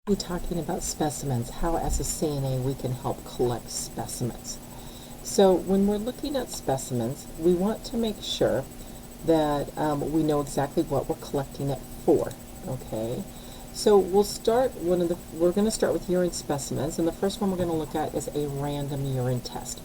We're talking about specimens, how as a CNA we can help collect specimens. So when we're looking at specimens, we want to make sure that we know exactly what we're collecting it for, okay? So we're going to start with urine specimens, and the first one we're going to look at is a random urine test.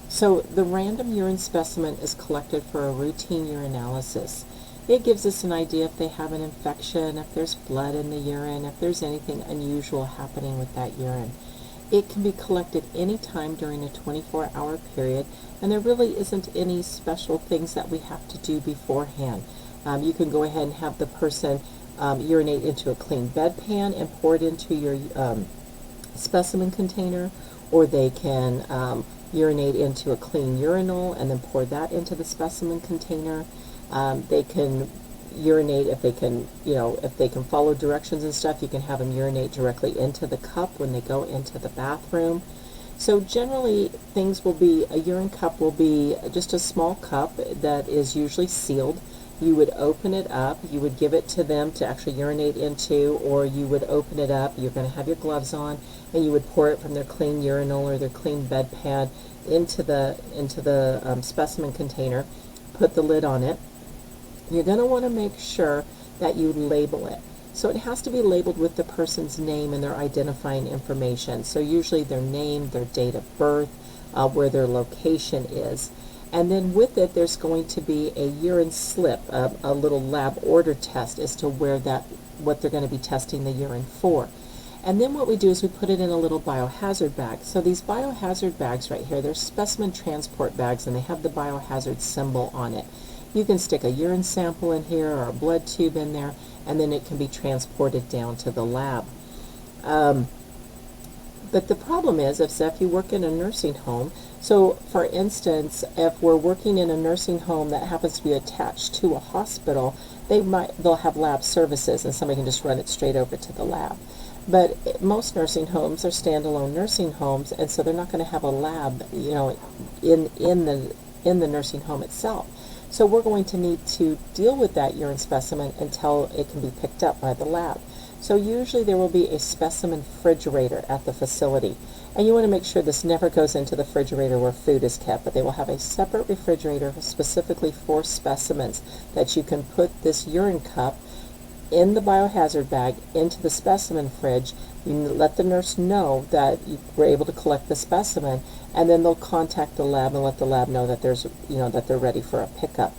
So the random urine specimen is collected for a routine urinalysis. It gives us an idea if they have an infection, if there's blood in the urine, if there's anything unusual happening with that urine. It can be collected anytime during a 24-hour period, and there really isn't any special things that we have to do beforehand. You can go ahead and have the person urinate into a clean bedpan and pour it into your specimen container, or they can urinate into a clean urinal and then pour that into the specimen container. They can urinate if they can follow directions and stuff. You can have them urinate directly into the cup when they go into the bathroom. So generally a urine cup will be just a small cup that is usually sealed. You would open it up, you would give it to them to actually urinate into, or you would open it up, you're going to have your gloves on, and you would pour it from their clean urinal or their clean bedpan into the specimen container, put the lid on it. You're going to want to make sure that you label it. So it has to be labeled with the person's name and their identifying information. So usually their name, their date of birth, where their location is. And then with it, there's going to be a urine slip, a little lab order test as to what they're going to be testing the urine for. And then what we do is we put it in a little biohazard bag. So these biohazard bags right here, they're specimen transport bags, and they have the biohazard symbol on it. You can stick a urine sample in here or a blood tube in there, and then it can be transported down to the lab. But the problem is if you work in a nursing home, so for instance, if we're working in a nursing home that happens to be attached to a hospital, they'll have lab services and somebody can just run it straight over to the lab. But most nursing homes are standalone nursing homes, and so they're not going to have a lab, in the nursing home itself. So we're going to need to deal with that urine specimen until it can be picked up by the lab. So usually there will be a specimen refrigerator at the facility. And you want to make sure this never goes into the refrigerator where food is kept, but they will have a separate refrigerator specifically for specimens that you can put this urine cup in the biohazard bag into the specimen fridge. You let the nurse know that you were able to collect the specimen, and then they'll contact the lab and let the lab know that that they're ready for a pickup.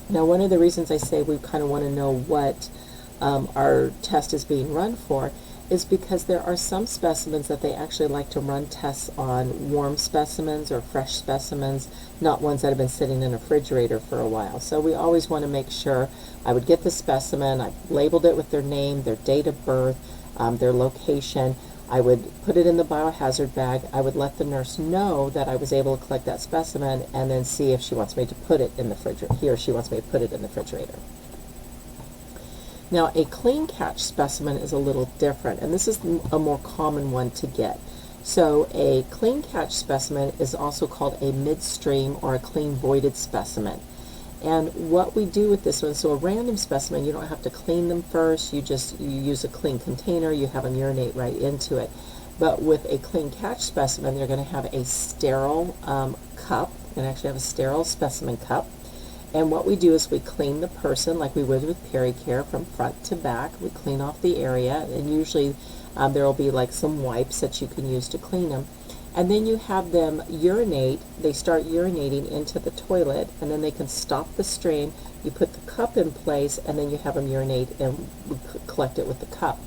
Now, one of the reasons I say we kind of want to know what our test is being run for is because there are some specimens that they actually like to run tests on warm specimens or fresh specimens, not ones that have been sitting in a refrigerator for a while. So we always want to make sure I would get the specimen, I labeled it with their name, their date of birth, their location. I would put it in the biohazard bag. I would let the nurse know that I was able to collect that specimen, and then see if she wants me to put it in the refrigerator. He or she wants me to put it in the refrigerator. Now, a clean catch specimen is a little different, and this is a more common one to get. So a clean catch specimen is also called a midstream or a clean voided specimen. And what we do with this one, so a random specimen, you don't have to clean them first. You use a clean container. You have them urinate right into it. But with a clean catch specimen, they're going to have a sterile cup, and actually have a sterile specimen cup. And what we do is we clean the person like we would with pericare from front to back. We clean off the area, and usually there will be like some wipes that you can use to clean them. And then you have them urinate. They start urinating into the toilet, and then they can stop the stream. You put the cup in place, and then you have them urinate, and we collect it with the cup.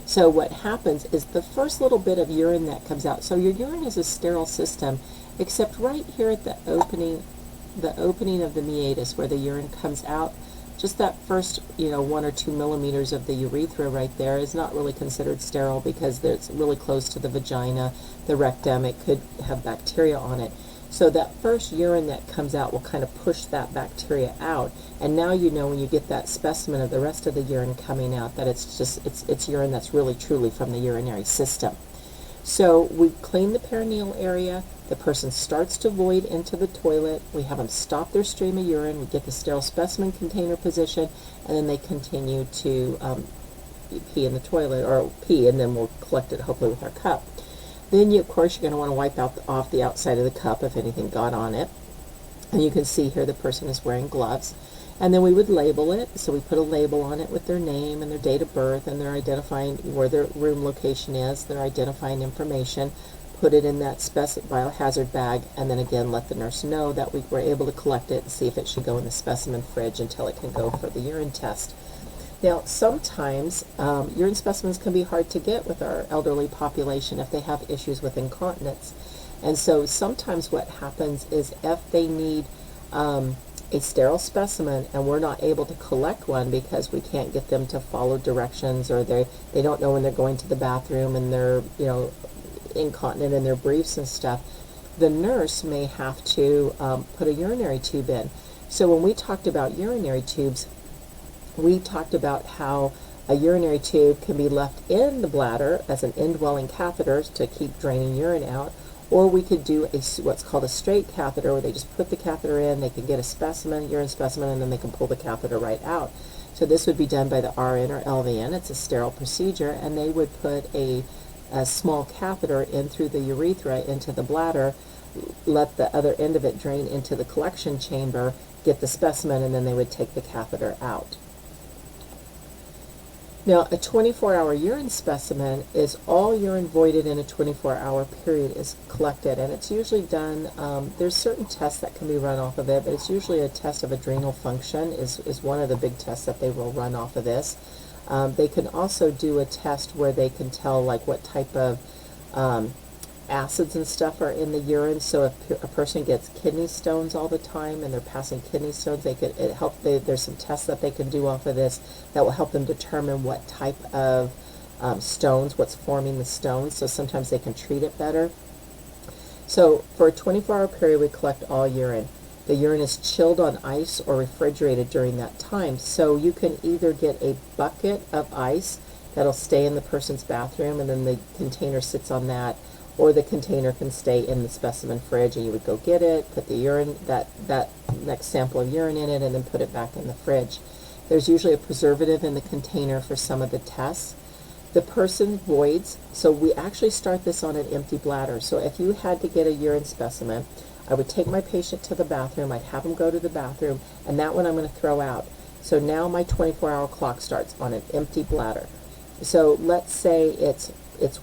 So what happens is the first little bit of urine that comes out, so your urine is a sterile system, except right here at the opening of the meatus where the urine comes out, just that first 1 or 2 millimeters of the urethra right there is not really considered sterile because it's really close to the vagina, the rectum. It could have bacteria on it. So that first urine that comes out will kind of push that bacteria out, and now when you get that specimen of the rest of the urine coming out that it's urine that's really truly from the urinary system. So we clean the perineal area. The person starts to void into the toilet. We have them stop their stream of urine. We get the sterile specimen container position, and then they continue to pee in the toilet, or pee, and then we'll collect it hopefully with our cup. Then, of course, you're going to want to wipe off the outside of the cup if anything got on it. And you can see here the person is wearing gloves. And then we would label it. So we put a label on it with their name and their date of birth, and they're identifying where their room location is. They're identifying information. Put it in that biohazard bag, and then again let the nurse know that we were able to collect it and see if it should go in the specimen fridge until it can go for the urine test. Now, sometimes urine specimens can be hard to get with our elderly population if they have issues with incontinence. And so sometimes what happens is if they need a sterile specimen and we're not able to collect one because we can't get them to follow directions, or they don't know when they're going to the bathroom and they're, incontinent in their briefs and stuff, the nurse may have to put a urinary tube in. So when we talked about urinary tubes, we talked about how a urinary tube can be left in the bladder as an indwelling catheter to keep draining urine out, or we could do what's called a straight catheter, where they just put the catheter in, they can get a specimen, urine specimen, and then they can pull the catheter right out. So this would be done by the RN or LVN. It's a sterile procedure, and they would put a small catheter in through the urethra into the bladder, let the other end of it drain into the collection chamber, get the specimen, and then they would take the catheter out. Now, a 24-hour urine specimen is all urine voided in a 24-hour period is collected, and it's usually done, there's certain tests that can be run off of it, but it's usually a test of adrenal function is one of the big tests that they will run off of this. They can also do a test where they can tell like what type of acids and stuff are in the urine. So if a person gets kidney stones all the time and they're passing kidney stones, there's some tests that they can do off of this that will help them determine what type of stones, what's forming the stones. So sometimes they can treat it better. So for a 24-hour period, we collect all urine. The urine is chilled on ice or refrigerated during that time. So you can either get a bucket of ice that'll stay in the person's bathroom, and then the container sits on that, or the container can stay in the specimen fridge, and you would go get it, put the urine, that next sample of urine in it, and then put it back in the fridge. There's usually a preservative in the container for some of the tests. The person voids, so we actually start this on an empty bladder. So if you had to get a urine specimen, I would take my patient to the bathroom, I'd have them go to the bathroom, and that one I'm going to throw out. So now my 24-hour clock starts on an empty bladder. So let's say it's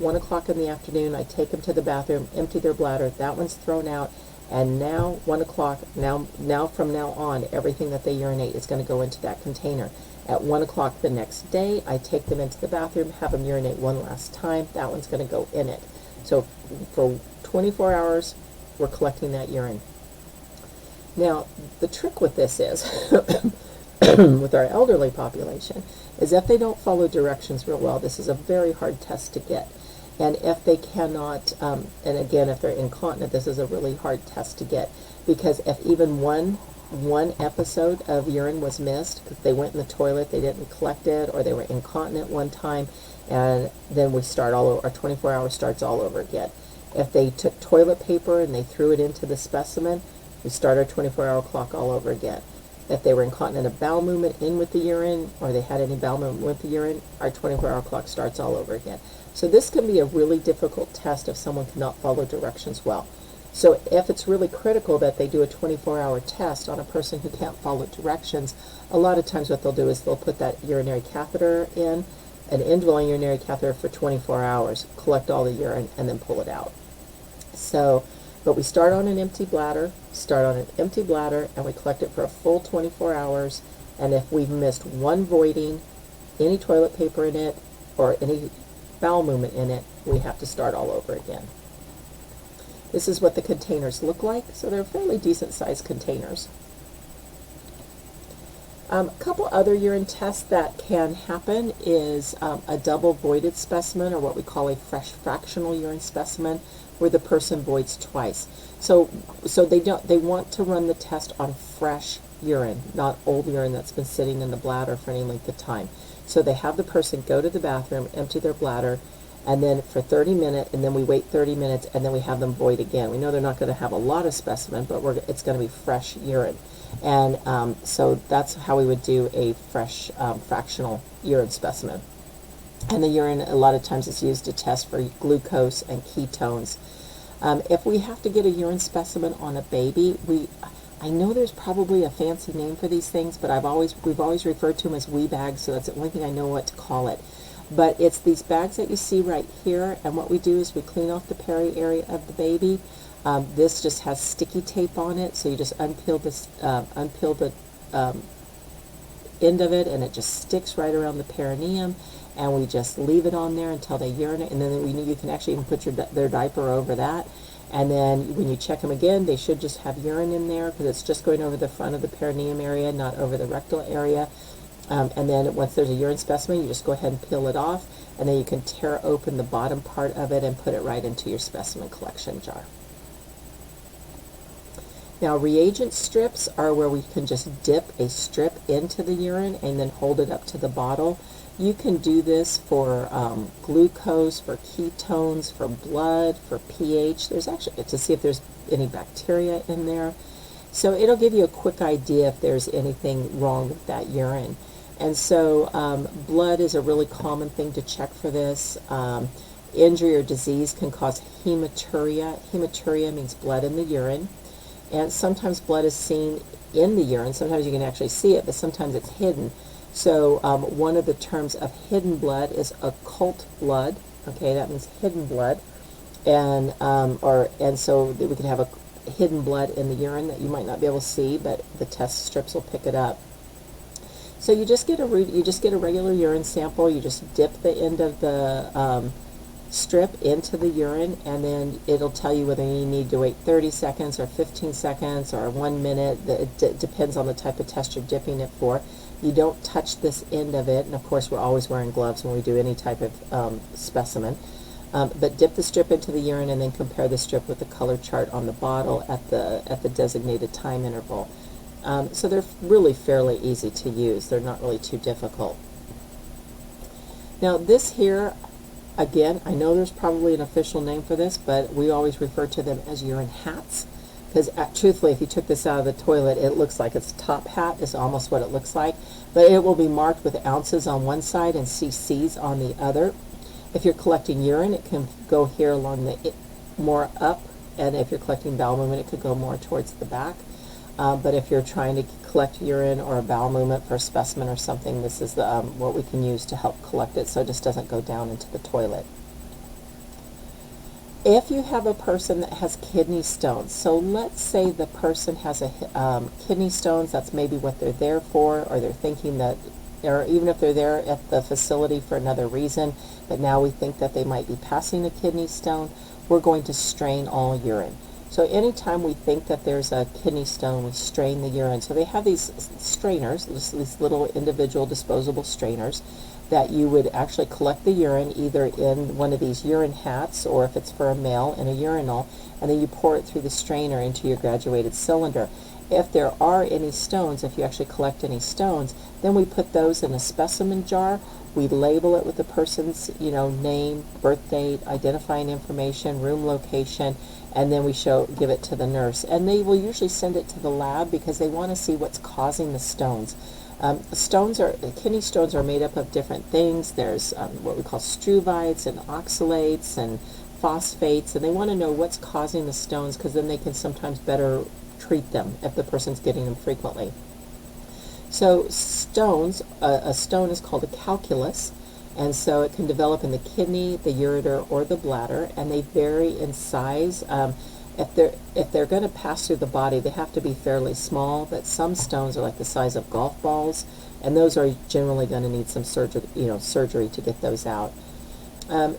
1 o'clock in the afternoon, I take them to the bathroom, empty their bladder, that one's thrown out, and now 1 o'clock, now from now on, everything that they urinate is going to go into that container. At 1 o'clock the next day, I take them into the bathroom, have them urinate one last time, that one's going to go in it. So for 24 hours, we're collecting that urine. Now, the trick with this is, with our elderly population, is if they don't follow directions real well, this is a very hard test to get. And if they cannot, and again, if they're incontinent, this is a really hard test to get, because if even one episode of urine was missed, because they went in the toilet, they didn't collect it, or they were incontinent one time, and then we start all over, our 24-hour starts all over again. If they took toilet paper and they threw it into the specimen, we start our 24-hour clock all over again. If they were incontinent of bowel movement in with the urine, or they had any bowel movement with the urine, our 24-hour clock starts all over again. So this can be a really difficult test if someone cannot follow directions well. So if it's really critical that they do a 24-hour test on a person who can't follow directions, a lot of times what they'll do is they'll put that urinary catheter in, an indwelling urinary catheter for 24 hours, collect all the urine, and then pull it out. So, but we start on an empty bladder, and we collect it for a full 24 hours, and if we've missed one voiding, any toilet paper in it, or any bowel movement in it, we have to start all over again. This is what the containers look like, so they're fairly decent sized containers. A couple other urine tests that can happen is a double voided specimen, or what we call a fresh fractional urine specimen, where the person voids twice. So they want to run the test on fresh urine, not old urine that's been sitting in the bladder for any length of time. So they have the person go to the bathroom, empty their bladder, and then for 30 minutes, and then we wait 30 minutes, and then we have them void again. We know they're not going to have a lot of specimen, but it's going to be fresh urine. And so that's how we would do a fresh fractional urine specimen. And the urine, a lot of times, is used to test for glucose and ketones. If we have to get a urine specimen on a baby, I know there's probably a fancy name for these things, but we've always referred to them as wee bags, so that's the only thing I know what to call it. But it's these bags that you see right here, and what we do is we clean off the peri area of the baby. This just has sticky tape on it, so you just unpeel the end of it, and it just sticks right around the perineum, and we just leave it on there until they urinate, and then you can actually even put their diaper over that. And then when you check them again, they should just have urine in there because it's just going over the front of the perineum area, not over the rectal area. And then once there's a urine specimen, you just go ahead and peel it off, and then you can tear open the bottom part of it and put it right into your specimen collection jar. Now, reagent strips are where we can just dip a strip into the urine and then hold it up to the bottle. You can do this for glucose, for ketones, for blood, for pH. There's actually, to see if there's any bacteria in there. So it'll give you a quick idea if there's anything wrong with that urine. And so blood is a really common thing to check for this. Injury or disease can cause hematuria. Hematuria means blood in the urine. And sometimes blood is seen in the urine. Sometimes you can actually see it, but sometimes it's hidden. So one of the terms of hidden blood is occult blood. Okay, that means hidden blood. And so we can have a hidden blood in the urine that you might not be able to see, but the test strips will pick it up. So you just get a regular urine sample. You just dip the end of the strip into the urine, and then it'll tell you whether you need to wait 30 seconds or 15 seconds or 1 minute. It depends on the type of test you're dipping it for. You don't touch this end of it, and of course we're always wearing gloves when we do any type of specimen. But dip the strip into the urine and then compare the strip with the color chart on the bottle at the designated time interval. So they're really fairly easy to use. They're not really too difficult. Now this here, again, I know there's probably an official name for this, but we always refer to them as urine hats. Because truthfully, if you took this out of the toilet, it looks like its top hat is almost what it looks like. But it will be marked with ounces on one side and cc's on the other. If you're collecting urine, it can go here along the more up, and if you're collecting bowel movement, it could go more towards the back. But if you're trying to collect urine or a bowel movement for a specimen or something, this is what we can use to help collect it so it just doesn't go down into the toilet. If you have a person that has kidney stones, so let's say the person has a kidney stones, that's maybe what they're there for, or they're thinking that, or even if they're there at the facility for another reason, but now we think that they might be passing a kidney stone, we're going to strain all urine. So anytime we think that there's a kidney stone, we strain the urine. So they have these strainers, these little individual disposable strainers, that you would actually collect the urine either in one of these urine hats, or if it's for a male, in a urinal, and then you pour it through the strainer into your graduated cylinder. If there are any stones, if you actually collect any stones, then we put those in a specimen jar. We label it with the person's, name, birth date, identifying information, room location, and then we give it to the nurse. And they will usually send it to the lab because they want to see what's causing the stones. Kidney stones are made up of different things. There's what we call struvites and oxalates and phosphates, and they want to know what's causing the stones because then they can sometimes better treat them if the person's getting them frequently. So stones, a stone is called a calculus, and so it can develop in the kidney, the ureter, or the bladder, and they vary in size. If they're going to pass through the body, they have to be fairly small, but some stones are like the size of golf balls, and those are generally going to need some surgery to get those out.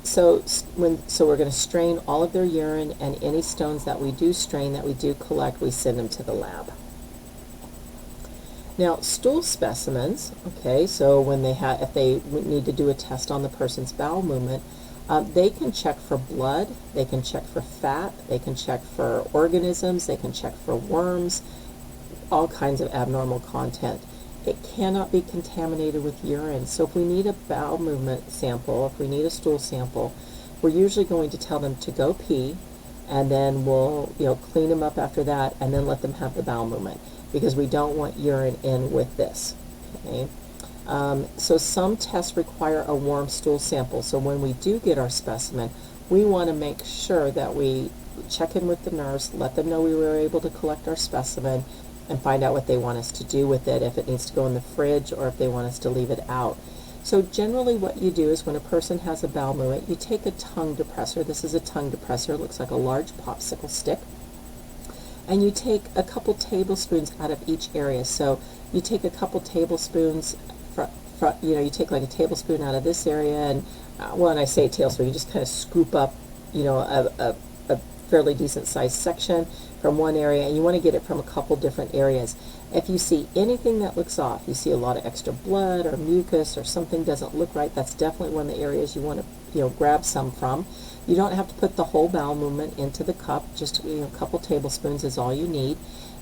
So we're going to strain all of their urine, and any stones that we do strain, that we do collect, we send them to the lab. Now, stool specimens, okay, so when if they need to do a test on the person's bowel movement, they can check for blood, they can check for fat, they can check for organisms, they can check for worms, all kinds of abnormal content. It cannot be contaminated with urine. So if we need a bowel movement sample, if we need a stool sample, we're usually going to tell them to go pee, and then we'll clean them up after that, and then let them have the bowel movement, because we don't want urine in with this. Okay. So some tests require a warm stool sample. So when we do get our specimen, we want to make sure that we check in with the nurse, let them know we were able to collect our specimen, and find out what they want us to do with it, if it needs to go in the fridge or if they want us to leave it out. So generally what you do is when a person has a bowel movement, you take a tongue depressor. This is a tongue depressor. It looks like a large popsicle stick. And you take a couple tablespoons out of each area. So you take a couple tablespoons, you take like a tablespoon out of this area, and when I say a tablespoon, you just kind of scoop up, a fairly decent sized section from one area, and you want to get it from a couple different areas. If you see anything that looks off, you see a lot of extra blood or mucus or something doesn't look right, that's definitely one of the areas you want to grab some from. You don't have to put the whole bowel movement into the cup, just a couple tablespoons is all you need.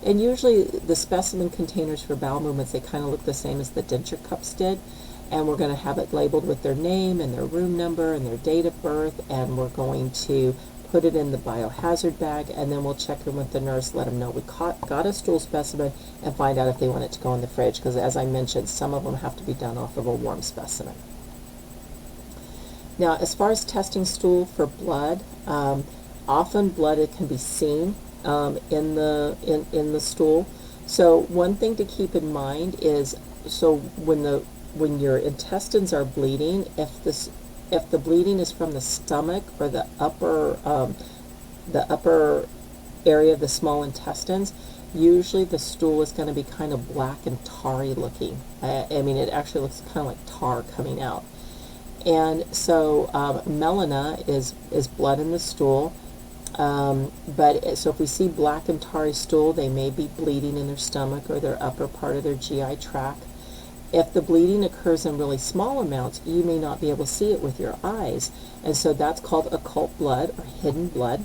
And usually the specimen containers for bowel movements, they kind of look the same as the denture cups did, and we're going to have it labeled with their name and their room number and their date of birth, and we're going to put it in the biohazard bag, and then we'll check in with the nurse, let them know we got a stool specimen, and find out if they want it to go in the fridge, because as I mentioned, some of them have to be done off of a warm specimen. Now, as far as testing stool for blood, often blood, it can be seen in the stool. So one thing to keep in mind is, so when your intestines are bleeding, if the bleeding is from the stomach or the upper area of the small intestines, usually the stool is going to be kind of black and tarry looking. I mean, it actually looks kind of like tar coming out. And so melena is blood in the stool. So if we see black and tarry stool, they may be bleeding in their stomach or their upper part of their GI tract. If the bleeding occurs in really small amounts, you may not be able to see it with your eyes, and so that's called occult blood or hidden blood.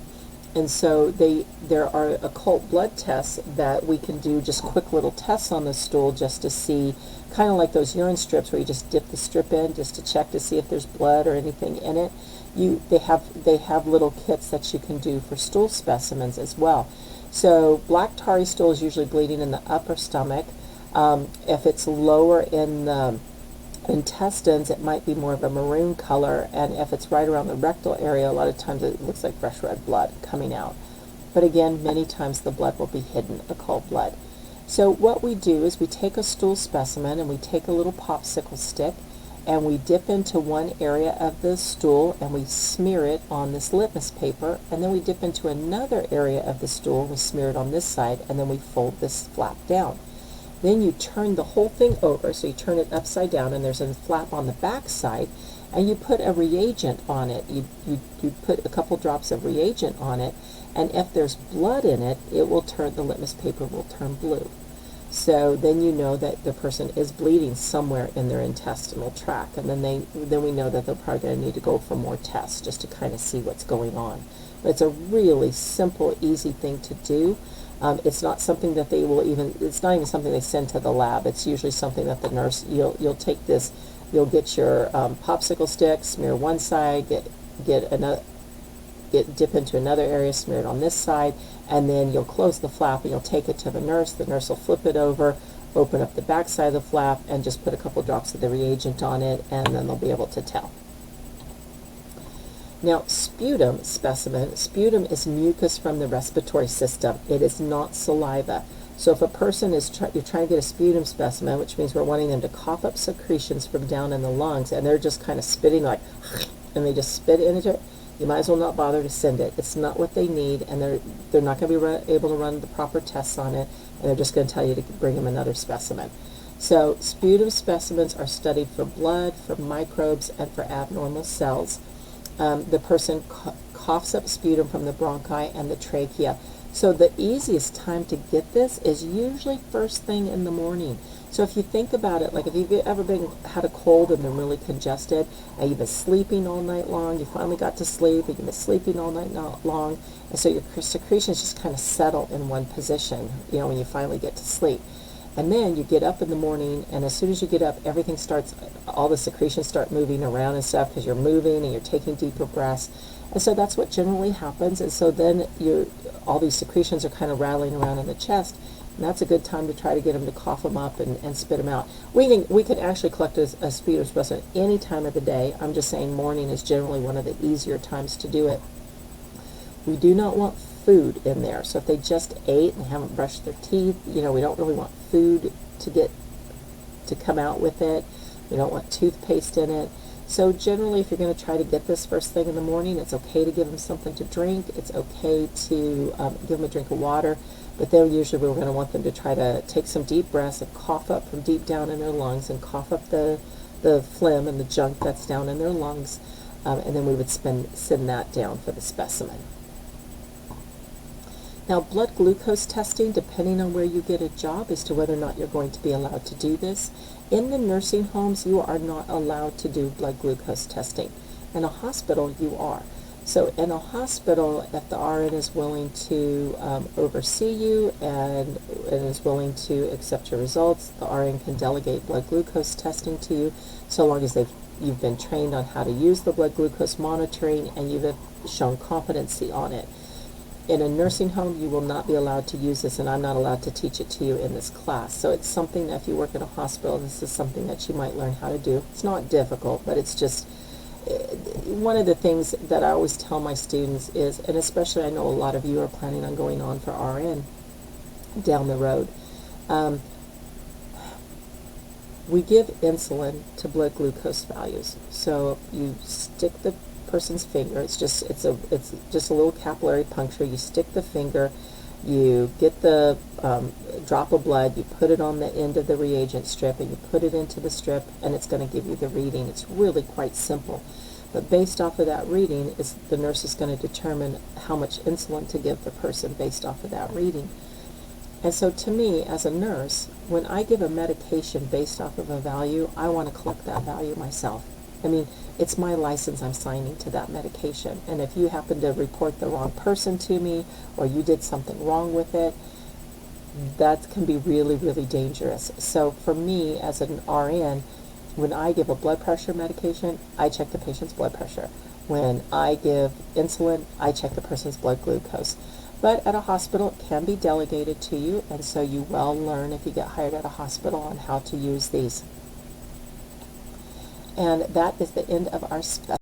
And so there are occult blood tests that we can do, just quick little tests on the stool just to see, kind of like those urine strips where you just dip the strip in just to check to see if there's blood or anything in it. They have little kits that you can do for stool specimens as well. So black tarry stool is usually bleeding in the upper stomach. If it's lower in the intestines, it might be more of a maroon color, and if it's right around the rectal area, a lot of times it looks like fresh red blood coming out. But again, many times the blood will be hidden, occult blood. So what we do is we take a stool specimen and we take a little popsicle stick and we dip into one area of the stool and we smear it on this litmus paper, and then we dip into another area of the stool and we smear it on this side, and then we fold this flap down. Then you turn the whole thing over, so you turn it upside down, and there's a flap on the back side, and you put a reagent on it. You put a couple drops of reagent on it, and if there's blood in it, the litmus paper will turn blue. So then you know that the person is bleeding somewhere in their intestinal tract, and then we know that they're probably going to need to go for more tests just to kind of see what's going on. But it's a really simple, easy thing to do. It's not something that it's not even something they send to the lab. It's usually something that the nurse, you'll take this, you'll get your popsicle stick, smear one side, dip into another area, smear it on this side, and then you'll close the flap and you'll take it to the nurse will flip it over, open up the back side of the flap, and just put a couple drops of the reagent on it, and then they'll be able to tell. Now, sputum specimen, sputum is mucus from the respiratory system. It is not saliva. So if a person is you're trying to get a sputum specimen, which means we're wanting them to cough up secretions from down in the lungs, and they're just kind of spitting like, and they just spit into it, you might as well not bother to send it. It's not what they need, and they're not going to be able to run the proper tests on it, and they're just going to tell you to bring them another specimen. So sputum specimens are studied for blood, for microbes, and for abnormal cells. The person coughs up sputum from the bronchi and the trachea. So the easiest time to get this is usually first thing in the morning. So if you think about it, like if you've ever had a cold and been really congested, and you've been sleeping all night long, you finally got to sleep, and you've been sleeping all night long, and so your secretions just kind of settle in one position, when you finally get to sleep. And then you get up in the morning, and as soon as you get up, all the secretions start moving around and stuff, because you're moving and you're taking deeper breaths. And so that's what generally happens. And so then all these secretions are kind of rattling around in the chest, And that's a good time to try to get them to cough them up and spit them out. We can actually collect a sputum specimen any time of the day. I'm just saying morning is generally one of the easier times to do it. We do not want food in there. So if they just ate and haven't brushed their teeth, we don't really want food to come out with it. We don't want toothpaste in it. So generally, if you're going to try to get this first thing in the morning, it's okay to give them something to drink. It's okay to give them a drink of water. But then usually we're going to want them to try to take some deep breaths and cough up from deep down in their lungs and cough up the phlegm and the junk that's down in their lungs. And then we would send that down for the specimen. Now, blood glucose testing, depending on where you get a job as to whether or not you're going to be allowed to do this. In the nursing homes, you are not allowed to do blood glucose testing. In a hospital, you are. So in a hospital, if the RN is willing to oversee you and is willing to accept your results, the RN can delegate blood glucose testing to you, so long as you've been trained on how to use the blood glucose monitoring and you've shown competency on it. In a nursing home, you will not be allowed to use this, and I'm not allowed to teach it to you in this class. So it's something that if you work in a hospital, this is something that you might learn how to do. It's not difficult, but it's just one of the things that I always tell my students is, and especially I know a lot of you are planning on going on for RN down the road, we give insulin to blood glucose values. So you stick the person's finger, it's just a little capillary puncture. You stick the finger, you get the drop of blood, you put it on the end of the reagent strip, and you put it into the strip, and it's going to give you the reading. It's really quite simple. But based off of that reading, the nurse is going to determine how much insulin to give the person based off of that reading. And so to me, as a nurse, when I give a medication based off of a value, I want to collect that value myself. I mean, it's my license I'm signing to that medication. And if you happen to report the wrong person to me, or you did something wrong with it, that can be really, really dangerous. So for me, as an RN, when I give a blood pressure medication, I check the patient's blood pressure. When I give insulin, I check the person's blood glucose. But at a hospital, it can be delegated to you, and so you will learn if you get hired at a hospital on how to use these. And that is the end of our specimen.